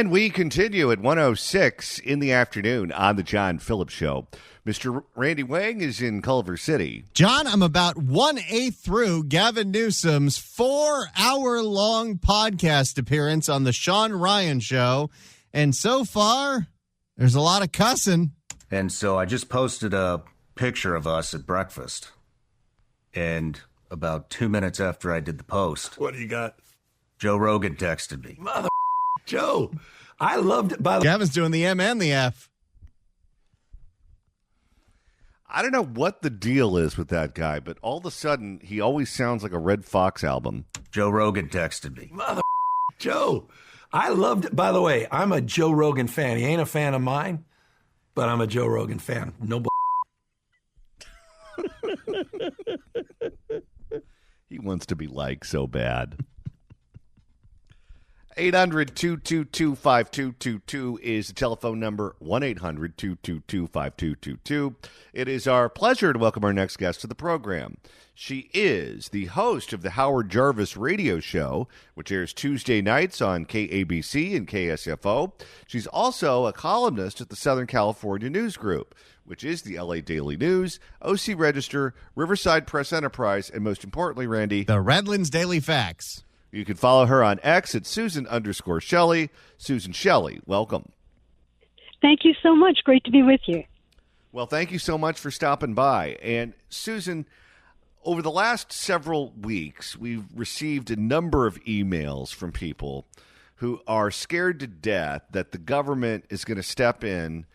And we continue at 1:06 in the afternoon on the John Phillips Show. Mr. Randy Wang is in Culver City. John, I'm about 1/8 through Gavin Newsom's 4-hour-long podcast appearance on the Sean Ryan Show. And so far, there's a lot of cussing. And so I just posted a picture of us at breakfast. And about 2 minutes after I did the post, what do you got? Joe Rogan texted me. Mother Joe, I loved it. Gavin's doing the M and the F. I don't know what the deal is with that guy, but all of a sudden, he always sounds like a Red Fox album. Joe Rogan texted me. Mother Joe, I loved it. By the way, I'm a Joe Rogan fan. He ain't a fan of mine, but I'm a Joe Rogan fan. No He wants to be liked so bad. 800-222-5222 is the telephone number, 1-800-222-5222. It is our pleasure to welcome our next guest to the program. She is the host of the Howard Jarvis radio show, which airs Tuesday nights on KABC and KSFO. She's also a columnist at the Southern California News Group, which is the LA Daily News, OC Register, Riverside Press Enterprise, and most importantly, Randy, the Redlands Daily Facts. You can follow her on X at Susan_Shelley. Susan Shelley, welcome. Thank you so much. Great to be with you. Well, thank you so much for stopping by. And Susan, over the last several weeks, we've received a number of emails from people who are scared to death that the government is going to step in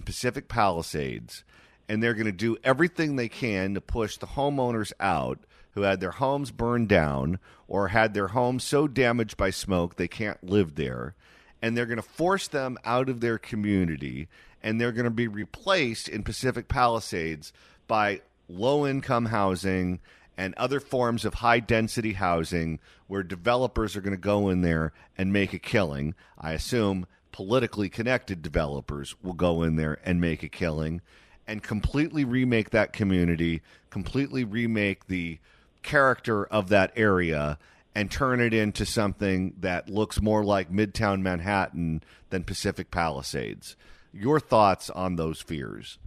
Pacific Palisades, and they're going to do everything they can to push the homeowners out who had their homes burned down or had their homes so damaged by smoke they can't live there. And they're going to force them out of their community, and they're going to be replaced in Pacific Palisades by low-income housing and other forms of high-density housing where developers are going to go in there and make a killing. I assume politically connected developers will go in there and make a killing and completely remake that community, completely remake the character of that area, and turn it into something that looks more like Midtown Manhattan than Pacific Palisades. Your thoughts on those fears?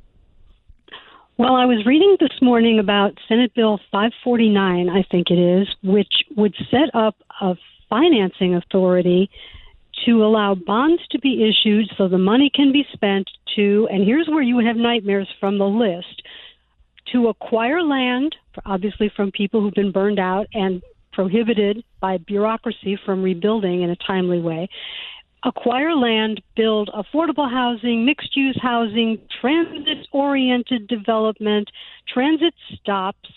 Well, I was reading this morning about Senate Bill 549, I think it is, which would set up a financing authority to allow bonds to be issued so the money can be spent to, and here's where you would have nightmares from the list, to acquire land, obviously from people who've been burned out and prohibited by bureaucracy from rebuilding in a timely way, acquire land, build affordable housing, mixed-use housing, transit-oriented development, transit stops,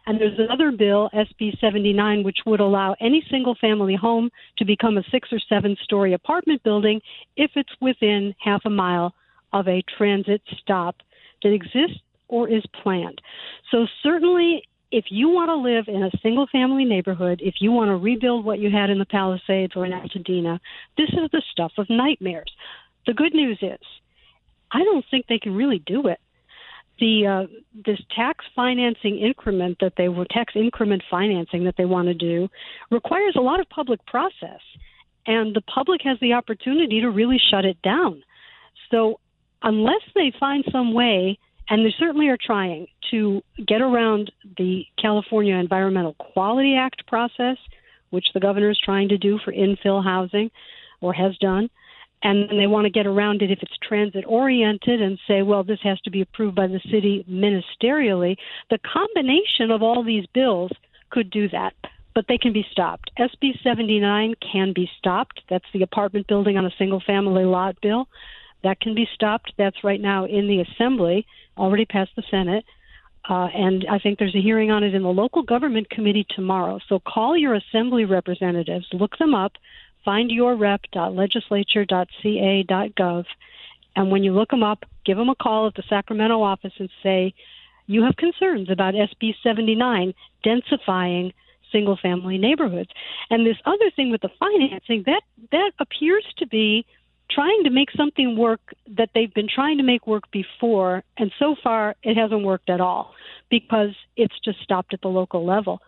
and there's another bill, SB 79, which would allow any single-family home to become a 6- or 7-story apartment building if it's within half a mile of a transit stop that exists or is planned. So certainly, if you want to live in a single-family neighborhood, if you want to rebuild what you had in the Palisades or in Altadena, this is the stuff of nightmares. The good news is, I don't think they can really do it. This tax financing increment tax increment financing that they want to do requires a lot of public process, and the public has the opportunity to really shut it down. So unless they find some way, and they certainly are trying to get around the California Environmental Quality Act process, which the governor is trying to do for infill housing or has done, and they want to get around it if it's transit-oriented and say, well, this has to be approved by the city ministerially. The combination of all these bills could do that, but they can be stopped. SB 79 can be stopped. That's the apartment building on a single-family lot bill. That can be stopped. That's right now in the Assembly, already passed the Senate. And I think there's a hearing on it in the local government committee tomorrow. So call your Assembly representatives, look them up, find yourrep.legislature.ca.gov, and when you look them up, give them a call at the Sacramento office and say, you have concerns about SB 79 densifying single-family neighborhoods. And this other thing with the financing, that appears to be trying to make something work that they've been trying to make work before, and so far it hasn't worked at all because it's just stopped at the local level.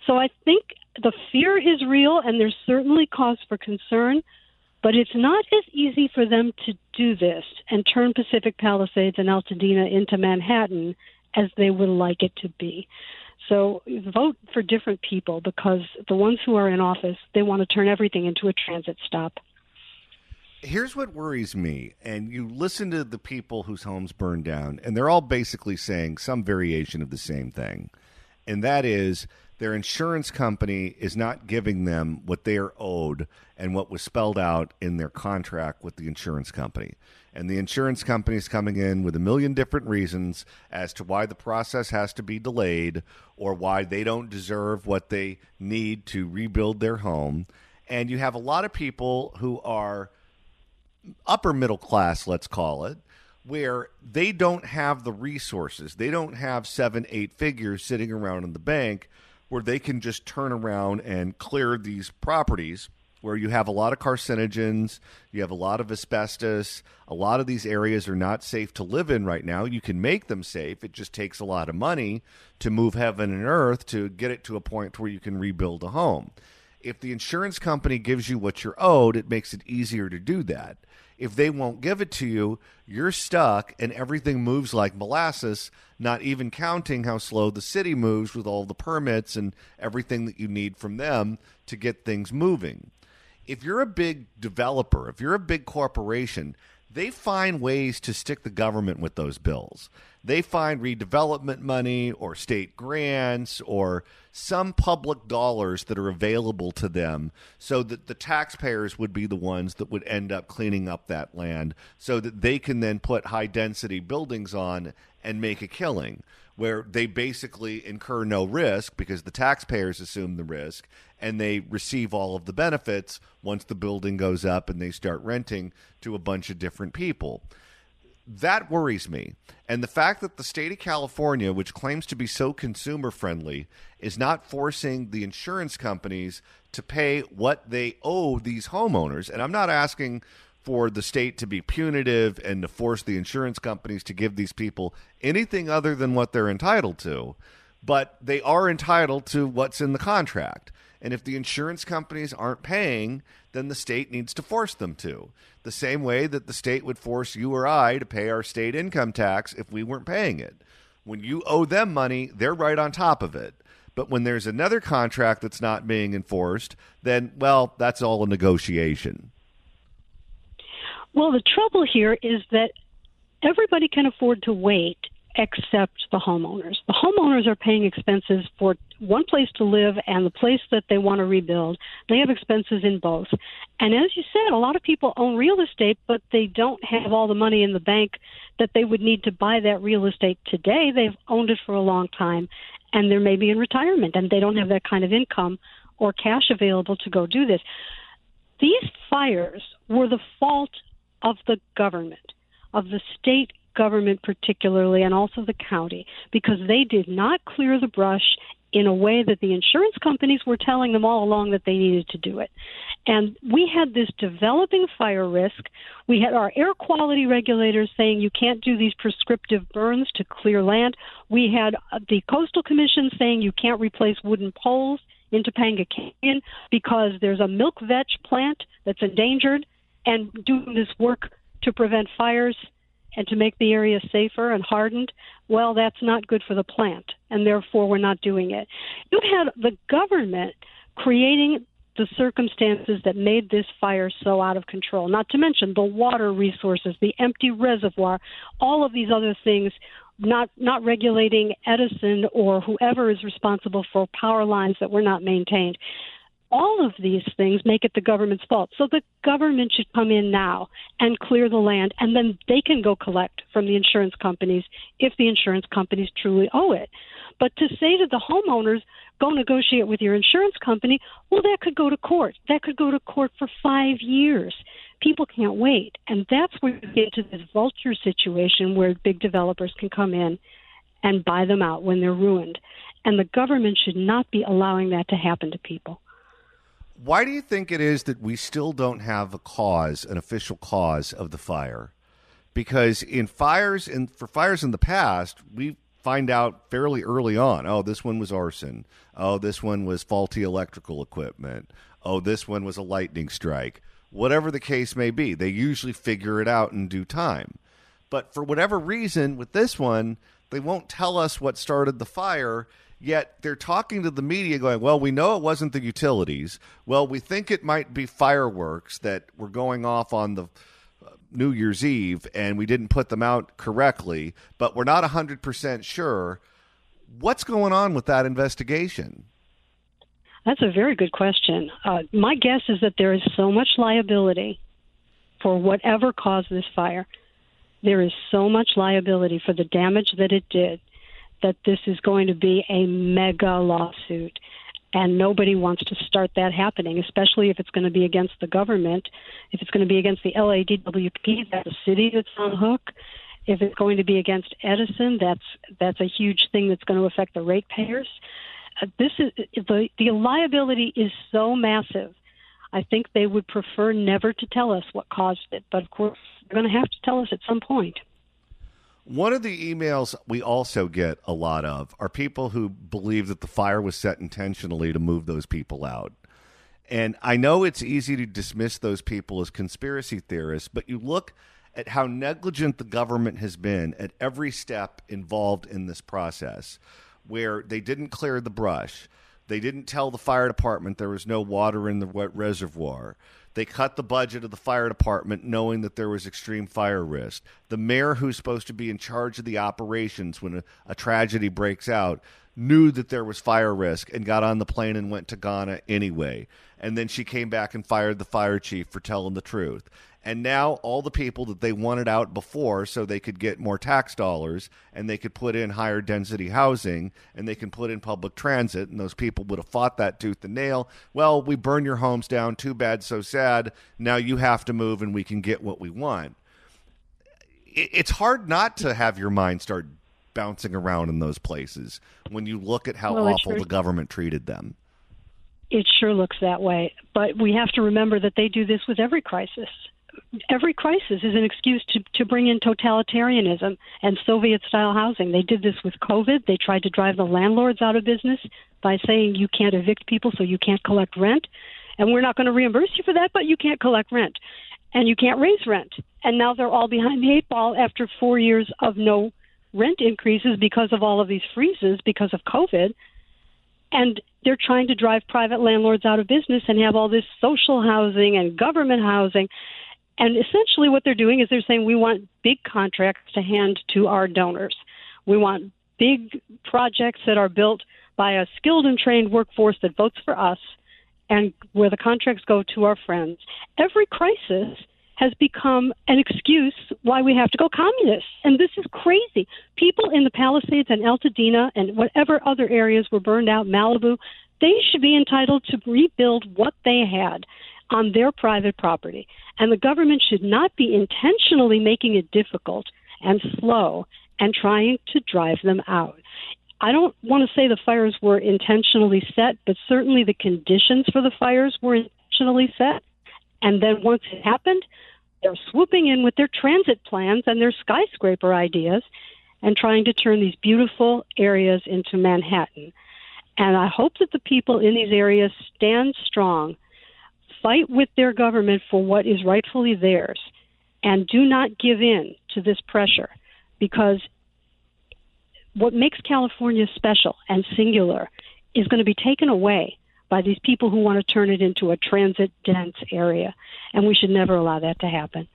So I think the fear is real, and there's certainly cause for concern, But it's not as easy for them to do this and turn Pacific Palisades and Altadena into Manhattan as they would like it to be. So vote for different people, because the ones who are in office, they want to turn everything into a transit stop. Here's what worries me, and you listen to the people whose homes burned down, and they're all basically saying some variation of the same thing, and that is their insurance company is not giving them what they are owed and what was spelled out in their contract with the insurance company. And the insurance company is coming in with a million different reasons as to why the process has to be delayed or why they don't deserve what they need to rebuild their home. And you have a lot of people who are upper middle class, let's call it, where they don't have the resources. They don't have 7-8 figures sitting around in the bank where they can just turn around and clear these properties where you have a lot of carcinogens, you have a lot of asbestos. A lot of these areas are not safe to live in right now. You can make them safe. It just takes a lot of money to move heaven and earth to get it to a point where you can rebuild a home. If the insurance company gives you what you're owed, it makes it easier to do that. If they won't give it to you, you're stuck and everything moves like molasses, not even counting how slow the city moves with all the permits and everything that you need from them to get things moving. If you're a big developer, if you're a big corporation, they find ways to stick the government with those bills. They find redevelopment money or state grants or some public dollars that are available to them so that the taxpayers would be the ones that would end up cleaning up that land so that they can then put high-density buildings on and make a killing, where they basically incur no risk because the taxpayers assume the risk and they receive all of the benefits once the building goes up and they start renting to a bunch of different people. That worries me. And the fact that the state of California, which claims to be so consumer friendly, is not forcing the insurance companies to pay what they owe these homeowners. And I'm not asking for the state to be punitive and to force the insurance companies to give these people anything other than what they're entitled to, but they are entitled to what's in the contract. And if the insurance companies aren't paying, then the state needs to force them to. The same way that the state would force you or I to pay our state income tax if we weren't paying it. When you owe them money, they're right on top of it. But when there's another contract that's not being enforced, then, well, that's all a negotiation. Well, the trouble here is that everybody can afford to wait except the homeowners. The homeowners are paying expenses for one place to live and the place that they want to rebuild. They have expenses in both. And as you said, a lot of people own real estate, but they don't have all the money in the bank that they would need to buy that real estate today. They've owned it for a long time, and they're maybe in retirement, and they don't have that kind of income or cash available to go do this. These fires were the fault of the government, of the state government particularly, and also the county, because they did not clear the brush in a way that the insurance companies were telling them all along that they needed to do it. And we had this developing fire risk. We had our air quality regulators saying you can't do these prescriptive burns to clear land. We had the Coastal Commission saying you can't replace wooden poles in Topanga Canyon because there's a milk vetch plant that's endangered, and doing this work to prevent fires and to make the area safer and hardened, well, that's not good for the plant, and therefore we're not doing it. You had the government creating the circumstances that made this fire so out of control, not to mention the water resources, the empty reservoir, all of these other things, not regulating Edison or whoever is responsible for power lines that were not maintained. All of these things make it the government's fault. So the government should come in now and clear the land, and then they can go collect from the insurance companies if the insurance companies truly owe it. But to say to the homeowners, go negotiate with your insurance company, well, that could go to court. That could go to court for 5 years. People can't wait. And that's where you get to this vulture situation where big developers can come in and buy them out when they're ruined. And the government should not be allowing that to happen to people. Why do you think it is that we still don't have a cause, an official cause of the fire? Because for fires in the past, we find out fairly early on, oh, this one was arson. Oh, this one was faulty electrical equipment. Oh, this one was a lightning strike. whatever the case may be. They usually figure it out in due time. But for whatever reason, with this one, they won't tell us what started the fire, yet they're talking to the media going, well, we know it wasn't the utilities. Well, we think it might be fireworks that were going off on the New Year's Eve, and we didn't put them out correctly, but we're not 100% sure. What's going on with that investigation? That's a very good question. My guess is that there is so much liability for whatever caused this fire. There is so much liability for the damage that it did that this is going to be a mega lawsuit. And nobody wants to start that happening, especially if it's going to be against the government. If it's going to be against the LADWP, that's a city that's on hook. If it's going to be against Edison, that's a huge thing that's going to affect the ratepayers. The liability is so massive. I think they would prefer never to tell us what caused it, but of course they're going to have to tell us at some point. One of the emails we also get a lot of are people who believe that the fire was set intentionally to move those people out. And I know it's easy to dismiss those people as conspiracy theorists, but you look at how negligent the government has been at every step involved in this process, where they didn't clear the brush. They didn't tell the fire department there was no water in the wet reservoir. They cut the budget of the fire department knowing that there was extreme fire risk. The mayor, who's supposed to be in charge of the operations when a tragedy breaks out, knew that there was fire risk and got on the plane and went to Ghana anyway. And then she came back and fired the fire chief for telling the truth. And now all the people that they wanted out before so they could get more tax dollars and they could put in higher density housing and they can put in public transit, and those people would have fought that tooth and nail. Well, we burn your homes down. Too bad, so sad. Now you have to move and we can get what we want. It's hard not to have your mind start bouncing around in those places when you look at how awful the government treated them. It sure looks that way. But we have to remember that they do this with every crisis. Every crisis is an excuse to bring in totalitarianism and Soviet-style housing. They did this with COVID. They tried to drive the landlords out of business by saying you can't evict people so you can't collect rent. And we're not going to reimburse you for that, but you can't collect rent. And you can't raise rent. And now they're all behind the eight ball after 4 years of no rent increases because of all of these freezes because of COVID. And they're trying to drive private landlords out of business and have all this social housing and government housing. And essentially what they're doing is they're saying we want big contracts to hand to our donors. We want big projects that are built by a skilled and trained workforce that votes for us and where the contracts go to our friends. Every crisis has become an excuse why we have to go communist. And this is crazy. People in the Palisades and Altadena and whatever other areas were burned out, Malibu, they should be entitled to rebuild what they had on their private property. And the government should not be intentionally making it difficult and slow and trying to drive them out. I don't want to say the fires were intentionally set, but certainly the conditions for the fires were intentionally set. And then once it happened, they're swooping in with their transit plans and their skyscraper ideas and trying to turn these beautiful areas into Manhattan. And I hope that the people in these areas stand strong, fight with their government for what is rightfully theirs, and do not give in to this pressure, because what makes California special and singular is going to be taken away by these people who want to turn it into a transit-dense area, and we should never allow that to happen.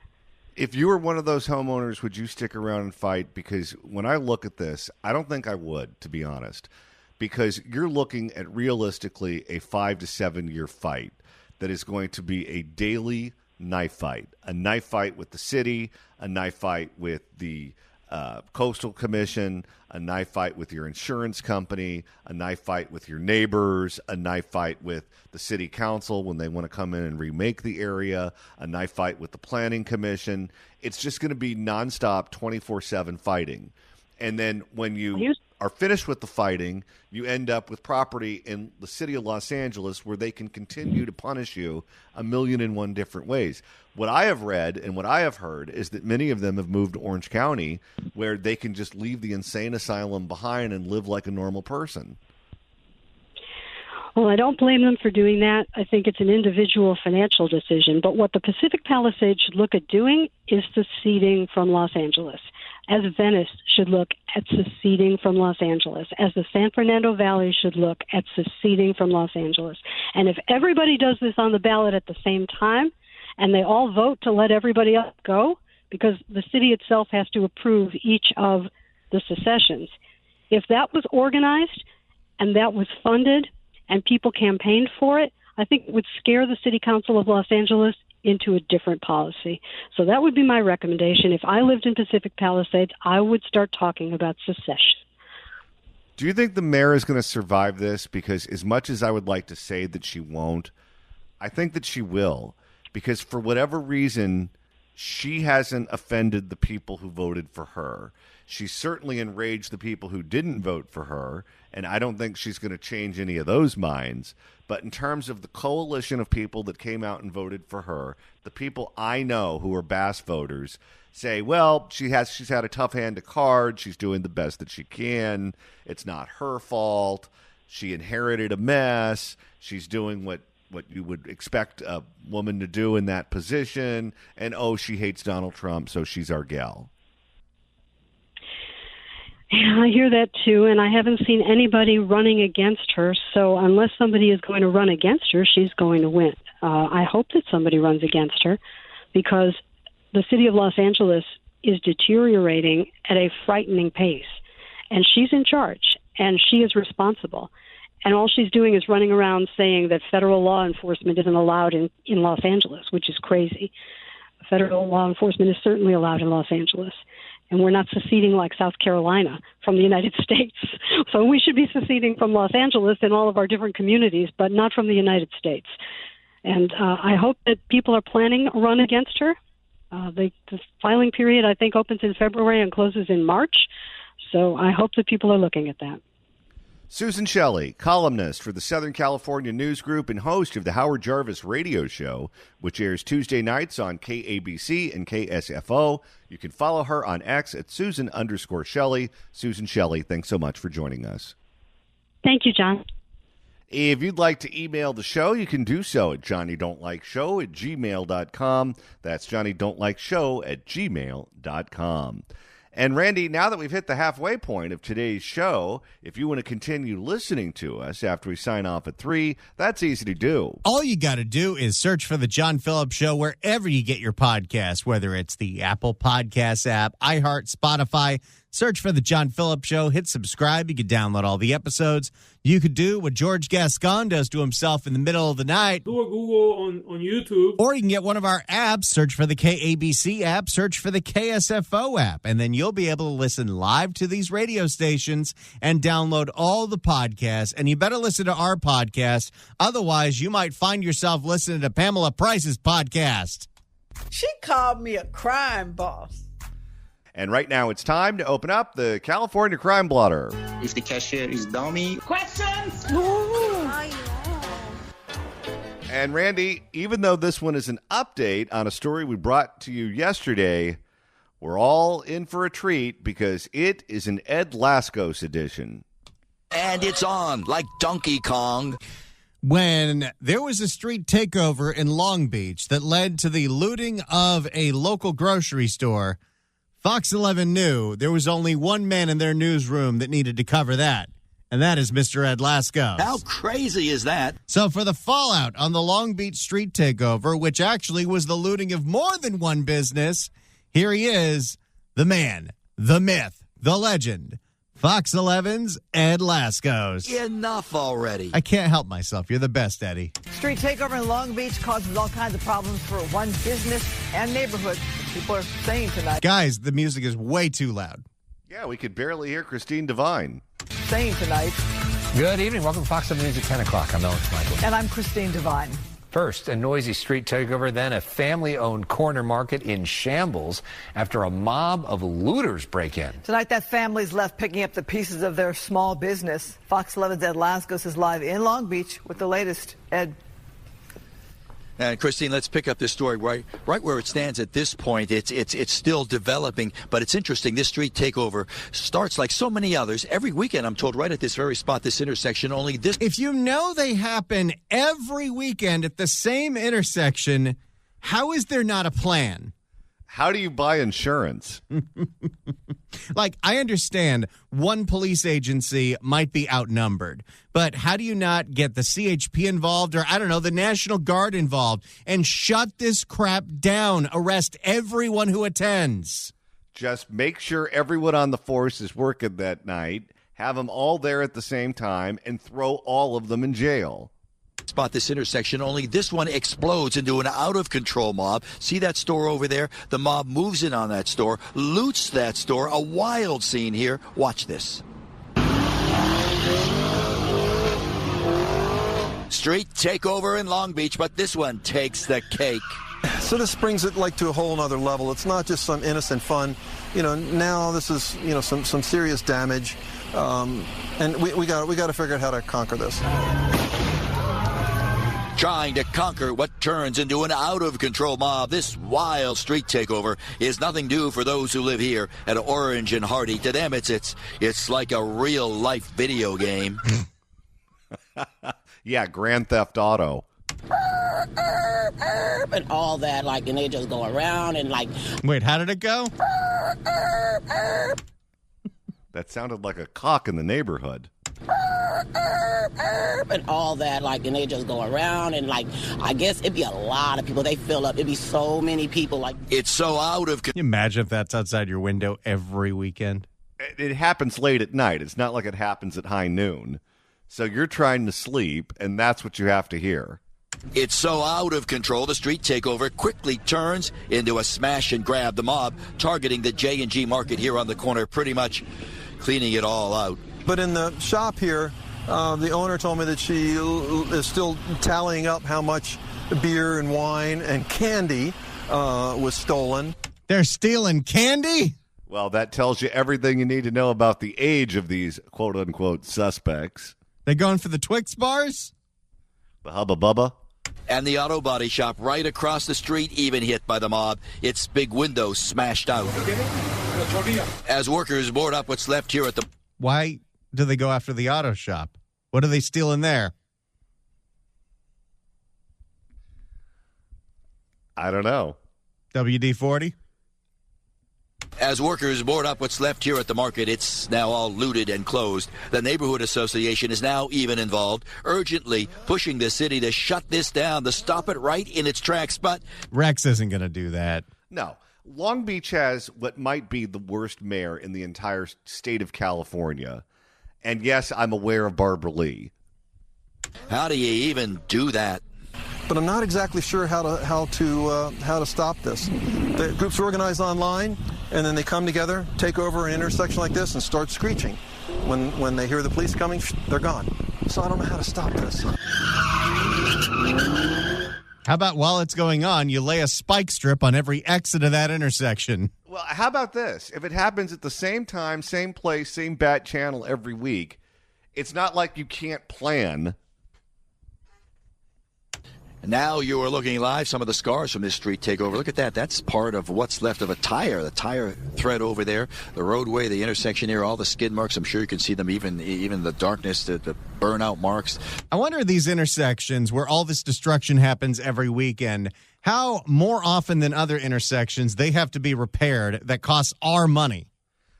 If you were one of those homeowners, would you stick around and fight? Because when I look at this, I don't think I would, to be honest, because you're looking at realistically a 5 to 7 year fight that is going to be a daily knife fight with the city, a knife fight with the Coastal Commission, a knife fight with your insurance company, a knife fight with your neighbors, a knife fight with the city council when they want to come in and remake the area, a knife fight with the planning commission. It's just going to be nonstop 24/7 fighting. And then when you are finished with the fighting, you end up with property in the city of Los Angeles where they can continue to punish you 1,000,001 different ways. What I have read and what I have heard is that many of them have moved to Orange County where they can just leave the insane asylum behind and live like a normal person. Well, I don't blame them for doing that. I think it's an individual financial decision. But what the Pacific Palisades should look at doing is seceding from Los Angeles, as Venice should look at seceding from Los Angeles, as the San Fernando Valley should look at seceding from Los Angeles. And if everybody does this on the ballot at the same time, and they all vote to let everybody else go, because the city itself has to approve each of the secessions. If that was organized and that was funded and people campaigned for it, I think it would scare the City Council of Los Angeles into a different policy. So that would be my recommendation. If I lived in Pacific Palisades, I would start talking about secession. Do you think the mayor is going to survive this? Because as much as I would like to say that she won't, I think that she will. Because for whatever reason, she hasn't offended the people who voted for her. She certainly enraged the people who didn't vote for her, and I don't think she's going to change any of those minds. But in terms of the coalition of people that came out and voted for her, the people I know who are Bass voters say, well, she's had a tough hand to cards. She's doing the best that she can. It's not her fault. She inherited a mess. She's doing what you would expect a woman to do in that position. And, oh, she hates Donald Trump, so she's our gal. Yeah, I hear that too, and I haven't seen anybody running against her. So unless somebody is going to run against her, she's going to win. I hope that somebody runs against her, because the city of Los Angeles is deteriorating at a frightening pace, and she's in charge, and she is responsible. And all she's doing is running around saying that federal law enforcement isn't allowed in Los Angeles, which is crazy. Federal law enforcement is certainly allowed in Los Angeles. And we're not seceding like South Carolina from the United States. So we should be seceding from Los Angeles and all of our different communities, but not from the United States. And I hope that people are planning a run against her. The filing period, I think, opens in February and closes in March. So I hope that people are looking at that. Susan Shelley, columnist for the Southern California News Group and host of the Howard Jarvis Radio Show, which airs Tuesday nights on KABC and KSFO. You can follow her on X at Susan_Shelley. Susan Shelley, thanks so much for joining us. Thank you, John. If you'd like to email the show, you can do so at johnnydon'tlikeshow@gmail.com. That's johnnydon'tlikeshow@gmail.com. And Randy, now that we've hit the halfway point of today's show, if you want to continue listening to us after we sign off at 3, that's easy to do. All you got to do is search for The John Phillips Show wherever you get your podcasts, whether it's the Apple Podcasts app, iHeart, Spotify. Search for The John Phillips Show. Hit subscribe. You can download all the episodes. You could do what George Gascon does to himself in the middle of the night. Do a Google on YouTube. Or you can get one of our apps. Search for the KABC app. Search for the KSFO app. And then you'll be able to listen live to these radio stations and download all the podcasts. And you better listen to our podcast. Otherwise, you might find yourself listening to Pamela Price's podcast. She called me a crime boss. And right now it's time to open up the California Crime Blotter. If the cashier is dummy. Questions? And Randy, even though this one is an update on a story we brought to you yesterday, we're all in for a treat because it is an Ed Lascos edition. And it's on like Donkey Kong. When there was a street takeover in Long Beach that led to the looting of a local grocery store, Fox 11 knew there was only one man in their newsroom that needed to cover that, and that is Mr. Ed Lascos. How crazy is that? So for the fallout on the Long Beach street takeover, which actually was the looting of more than one business, here he is, the man, the myth, the legend, Fox 11's Ed Lascos. Enough already. I can't help myself. You're the best, Eddie. Street takeover in Long Beach causes all kinds of problems for one business and neighborhood. People are saying tonight. Guys, the music is way too loud. Yeah, we could barely hear Christine Devine. Saying tonight. Good evening. Welcome to Fox 7 News at 10 o'clock. I'm Alex Michael. And I'm Christine Devine. First, a noisy street takeover, then a family-owned corner market in shambles after a mob of looters break in. Tonight, that family's left picking up the pieces of their small business. Fox 11's Ed Lascos is live in Long Beach with the latest. Ed. And Christine, let's pick up this story right where it stands at this point. It's still developing, but it's interesting. This street takeover starts like so many others every weekend. I'm told right at this very spot, this intersection. Only this. If you know they happen every weekend at the same intersection, how is there not a plan? How do you buy insurance? Like, I understand one police agency might be outnumbered, but how do you not get the CHP involved or, I don't know, the National Guard involved and shut this crap down, arrest everyone who attends? Just make sure everyone on the force is working that night, have them all there at the same time, and throw all of them in jail. Spot this intersection, only this one explodes into an out-of-control mob. See that store over there? The mob moves in on that store, loots that store. A wild scene here. Watch this. Street takeover in Long Beach, but this one takes the cake. So this brings it like to a whole other level. It's not just some innocent fun. Now this is, some serious damage. And we got to figure out how to conquer this. Trying to conquer what turns into an out-of-control mob, this wild street takeover is nothing new for those who live here at Orange and Hardy. To them, it's like a real-life video game. Yeah, Grand Theft Auto. And all that, and they just go around and Wait, how did it go? That sounded like a cock in the neighborhood. And all that, and they just go around and I guess it'd be a lot of people. They fill up. It'd be so many people. It's so out of. Can you imagine if that's outside your window every weekend? It happens late at night. It's not like it happens at high noon. So you're trying to sleep, and that's what you have to hear. It's so out of control, the street takeover quickly turns into a smash and grab. The mob targeting the J&G Market here on the corner, pretty much cleaning it all out. But in the shop here, the owner told me that she is still tallying up how much beer and wine and candy was stolen. They're stealing candy? Well, that tells you everything you need to know about the age of these quote-unquote suspects. They going for the Twix bars? The Hubba Bubba? And the auto body shop right across the street, even hit by the mob. Its big windows smashed out. As workers board up what's left here at the... Why do they go after the auto shop? What are they stealing there? I don't know. WD-40? As workers board up what's left here at the market, it's now all looted and closed. The neighborhood association is now even involved, urgently pushing the city to shut this down, to stop it right in its tracks. But Rex isn't going to do that. No. Long Beach has what might be the worst mayor in the entire state of California. And yes, I'm aware of Barbara Lee. How do you even do that? But I'm not exactly sure how to stop this. The groups organize online, and then they come together, take over an intersection like this, and start screeching. When they hear the police coming, they're gone. So I don't know how to stop this. How about while it's going on, you lay a spike strip on every exit of that intersection? Well, how about this? If it happens at the same time, same place, same bat channel every week, it's not like you can't plan. Now you are looking live, some of the scars from this street takeover. Look at that. That's part of what's left of a tire. The tire thread over there, the roadway, the intersection here, all the skid marks. I'm sure you can see them even the darkness, the burnout marks. I wonder these intersections where all this destruction happens every weekend, how more often than other intersections they have to be repaired that costs our money.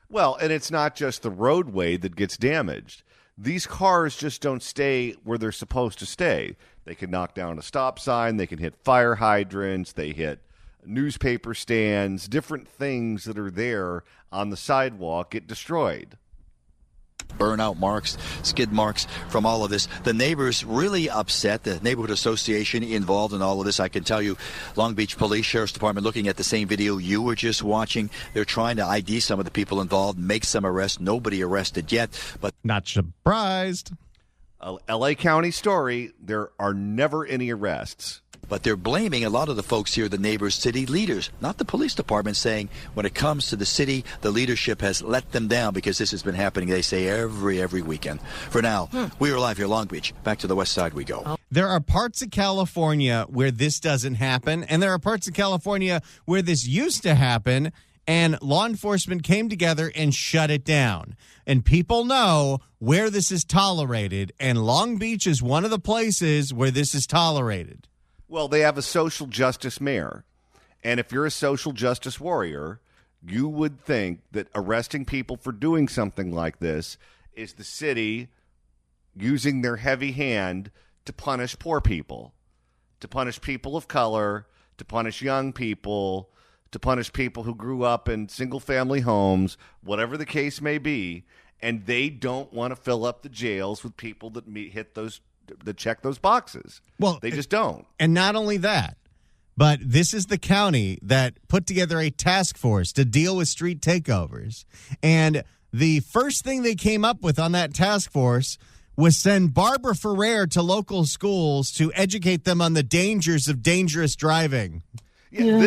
Well, and it's not just the roadway that gets damaged. These cars just don't stay where they're supposed to stay. They can knock down a stop sign. They can hit fire hydrants. They hit newspaper stands. Different things that are there on the sidewalk get destroyed. Burnout marks, skid marks from all of this. The neighbors really upset. The neighborhood association involved in all of this. I can tell you, Long Beach Police Sheriff's Department, looking at the same video you were just watching, they're trying to ID some of the people involved, make some arrests. Nobody arrested yet, but not surprised. a LA County story, there are never any arrests. But they're blaming a lot of the folks here, the neighbors, city leaders, not the police department, saying when it comes to the city, the leadership has let them down because this has been happening, they say, every weekend. For now, we are live here, Long Beach. Back to the west side we go. There are parts of California where this doesn't happen, and there are parts of California where this used to happen, and law enforcement came together and shut it down. And people know where this is tolerated, and Long Beach is one of the places where this is tolerated. Well, they have a social justice mayor. And if you're a social justice warrior, you would think that arresting people for doing something like this is the city using their heavy hand to punish poor people, to punish people of color, to punish young people, to punish people who grew up in single-family homes, whatever the case may be. And they don't want to fill up the jails with people that that check those boxes. Well, they just don't. And not only that, but this is the county that put together a task force to deal with street takeovers. And the first thing they came up with on that task force was send Barbara Ferrer to local schools to educate them on the dangers of dangerous driving. Yeah.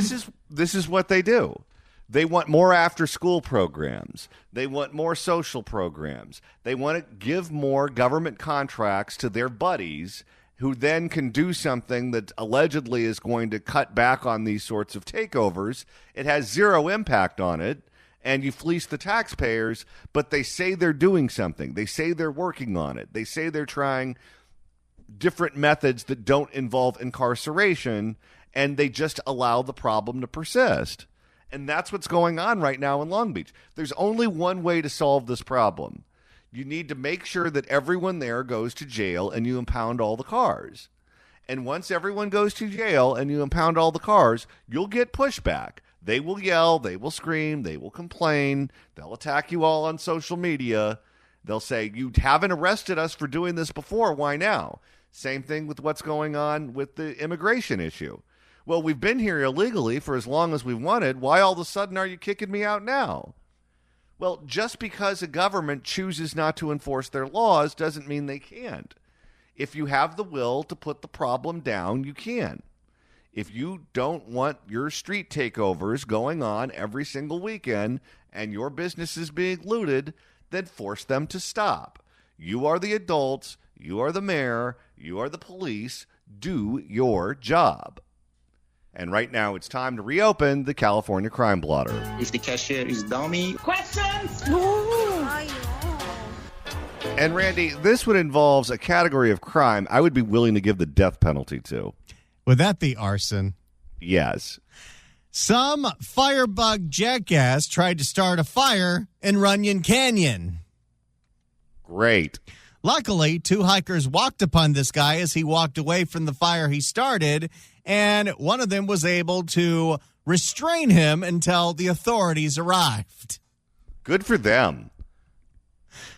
This is what they do. They want more after-school programs. They want more social programs. They want to give more government contracts to their buddies who then can do something that allegedly is going to cut back on these sorts of takeovers. It has zero impact on it, and you fleece the taxpayers, but they say they're doing something. They say they're working on it. They say they're trying different methods that don't involve incarceration, and they just allow the problem to persist. And that's what's going on right now in Long Beach. There's only one way to solve this problem. You need to make sure that everyone there goes to jail and you impound all the cars. And once everyone goes to jail and you impound all the cars, you'll get pushback. They will yell, they will scream, they will complain, they'll attack you all on social media. They'll say, you haven't arrested us for doing this before, why now? Same thing with what's going on with the immigration issue. Well, we've been here illegally for as long as we wanted. Why all of a sudden are you kicking me out now? Well, just because a government chooses not to enforce their laws doesn't mean they can't. If you have the will to put the problem down, you can. If you don't want your street takeovers going on every single weekend and your business is being looted, then force them to stop. You are the adults. You are the mayor. You are the police. Do your job. And right now, it's time to reopen the California Crime Blotter. If the cashier is dummy. Questions? And Randy, this would involve a category of crime I would be willing to give the death penalty to. Would that be arson? Yes. Some firebug jackass tried to start a fire in Runyon Canyon. Great. Luckily, two hikers walked upon this guy as he walked away from the fire he started, and one of them was able to restrain him until the authorities arrived. Good for them.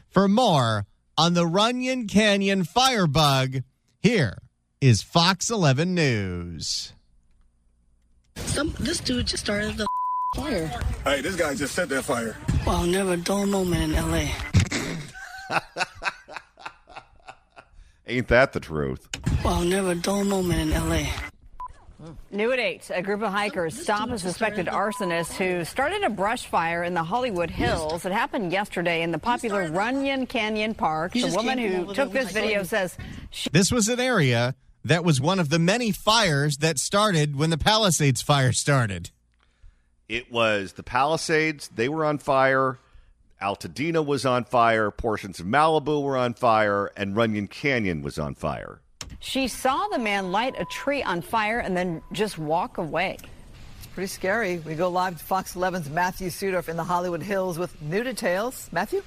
For more on the Runyon Canyon firebug, here is Fox 11 News. This dude just started the fire. Hey, this guy just set that fire. Well, never dull moment in L.A. Ain't that the truth? Well, never dull moment in L.A. New at 8, a group of hikers stop a suspected arsonist who started a brush fire in the Hollywood Hills. It happened yesterday in the popular Runyon Canyon Park. The woman who took this video says this was an area that was one of the many fires that started when the Palisades fire started. It was the Palisades. They were on fire. Altadena was on fire. Portions of Malibu were on fire. And Runyon Canyon was on fire. She saw the man light a tree on fire and then just walk away. It's pretty scary. We go live to Fox 11's Matthew Sudorf in the Hollywood Hills with new details. Matthew?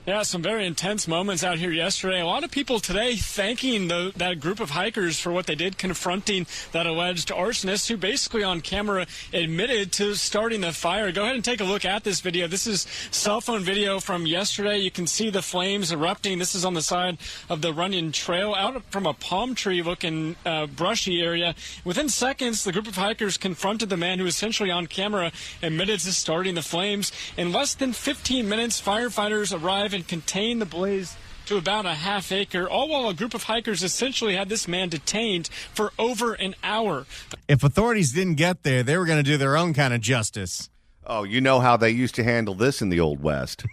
Yeah, some very intense moments out here yesterday. A lot of people today thanking that group of hikers for what they did, confronting that alleged arsonist who basically on camera admitted to starting the fire. Go ahead and take a look at this video. This is cell phone video from yesterday. You can see the flames erupting. This is on the side of the Runyon Trail out from a palm tree looking brushy area. Within seconds, the group of hikers confronted the man who essentially on camera admitted to starting the flames. In less than 15 minutes, firefighters arrive and contain the blaze to about a half acre, all while a group of hikers essentially had this man detained for over an hour. If authorities didn't get there, they were going to do their own kind of justice. Oh, you know how they used to handle this in the Old West.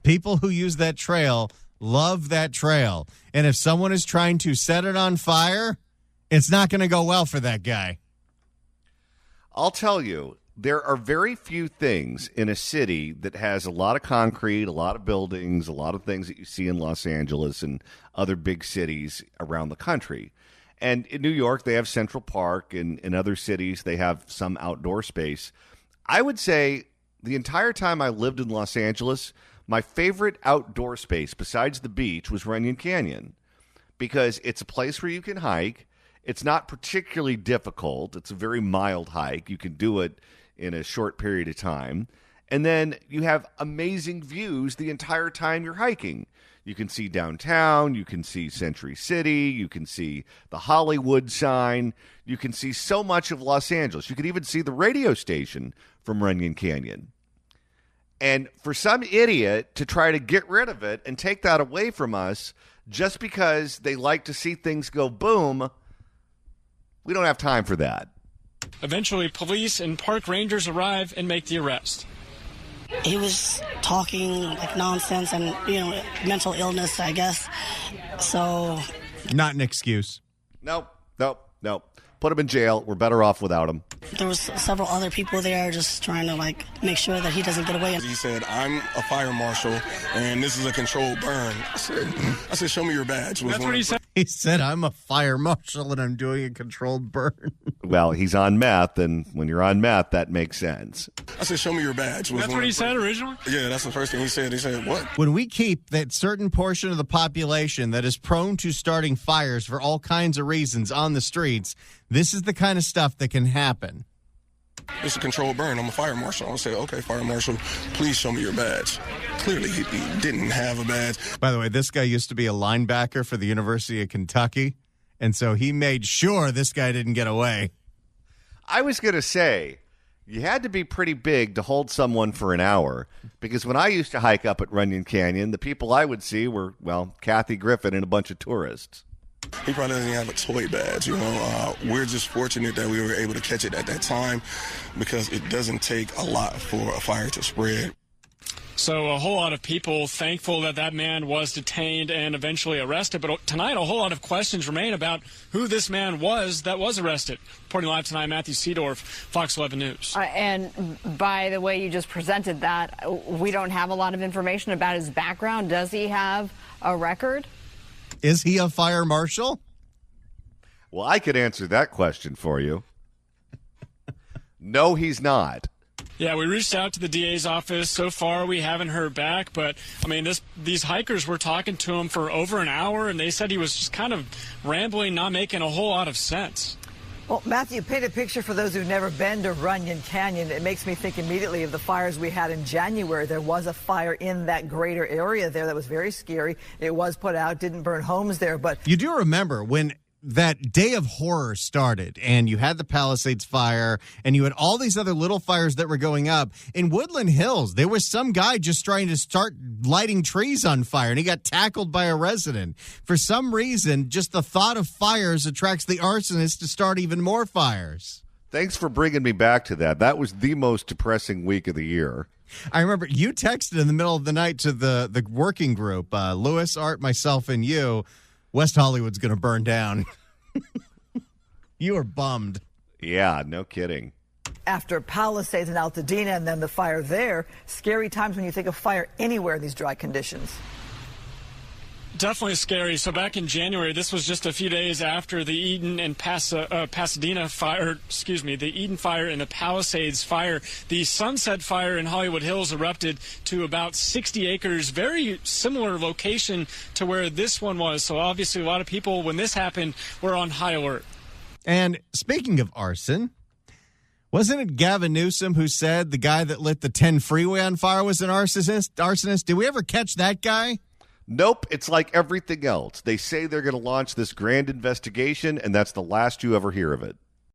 People who use that trail love that trail. And if someone is trying to set it on fire, it's not going to go well for that guy. I'll tell you, there are very few things in a city that has a lot of concrete, a lot of buildings, a lot of things that you see in Los Angeles and other big cities around the country. And in New York, they have Central Park, and in other cities, they have some outdoor space. I would say the entire time I lived in Los Angeles, my favorite outdoor space besides the beach was Runyon Canyon, because it's a place where you can hike. It's not particularly difficult. It's a very mild hike. You can do it in a short period of time. And then you have amazing views the entire time you're hiking. You can see downtown. You can see Century City. You can see the Hollywood sign. You can see so much of Los Angeles. You can even see the radio station from Runyon Canyon. And for some idiot to try to get rid of it and take that away from us just because they like to see things go boom, we don't have time for that. Eventually, police and park rangers arrive and make the arrest. He was talking like nonsense and, mental illness, I guess. So. Not an excuse. Nope. Put him in jail. We're better off without him. There was several other people there just trying to, make sure that he doesn't get away. He said, I'm a fire marshal, and this is a controlled burn. I said, show me your badge. That's what he said. He said, I'm a fire marshal, and I'm doing a controlled burn. Well, he's on meth, and when you're on meth, that makes sense. I said, show me your badge. That's what he said originally? Yeah, that's the first thing he said. He said, what? When we keep that certain portion of the population that is prone to starting fires for all kinds of reasons on the streets, this is the kind of stuff that can happen. It's a controlled burn. I'm a fire marshal. I said, okay, fire marshal, please show me your badge. Clearly, he didn't have a badge. By the way, this guy used to be a linebacker for the University of Kentucky, and so he made sure this guy didn't get away. I was going to say, you had to be pretty big to hold someone for an hour, because when I used to hike up at Runyon Canyon, the people I would see were, Kathy Griffin and a bunch of tourists. He probably doesn't have a toy badge, We're just fortunate that we were able to catch it at that time because it doesn't take a lot for a fire to spread. So a whole lot of people thankful that man was detained and eventually arrested. But tonight, a whole lot of questions remain about who this man was that was arrested. Reporting live tonight, Matthew Seedorf, Fox 11 News. And by the way you just presented that, we don't have a lot of information about his background. Does he have a record? Is he a fire marshal? Well, I could answer that question for you. No, he's not. Yeah, we reached out to the DA's office. So far, we haven't heard back. But, these hikers were talking to him for over an hour, and they said he was just kind of rambling, not making a whole lot of sense. Well, Matthew, paint a picture for those who've never been to Runyon Canyon. It makes me think immediately of the fires we had in January. There was a fire in that greater area there that was very scary. It was put out, didn't burn homes there, but... You do remember when that day of horror started and you had the Palisades fire and you had all these other little fires that were going up in Woodland Hills. There was some guy just trying to start lighting trees on fire and he got tackled by a resident. For some reason, just the thought of fires attracts the arsonist to start even more fires. Thanks for bringing me back to that. That was the most depressing week of the year. I remember you texted in the middle of the night to the working group, Lewis, Art, myself, and you. West Hollywood's going to burn down. You were bummed. Yeah, no kidding. After Palisades and Altadena and then the fire there, scary times when you think of fire anywhere in these dry conditions. Definitely scary. So back in January, this was just a few days after the Eden and Pasadena fire, the Eden fire and the Palisades fire. The Sunset fire in Hollywood Hills erupted to about 60 acres, very similar location to where this one was. So obviously a lot of people, when this happened, were on high alert. And speaking of arson, wasn't it Gavin Newsom who said the guy that lit the 10 freeway on fire was an arsonist? Did we ever catch that guy? Nope, it's like everything else. They say they're going to launch this grand investigation, and that's the last you ever hear of it.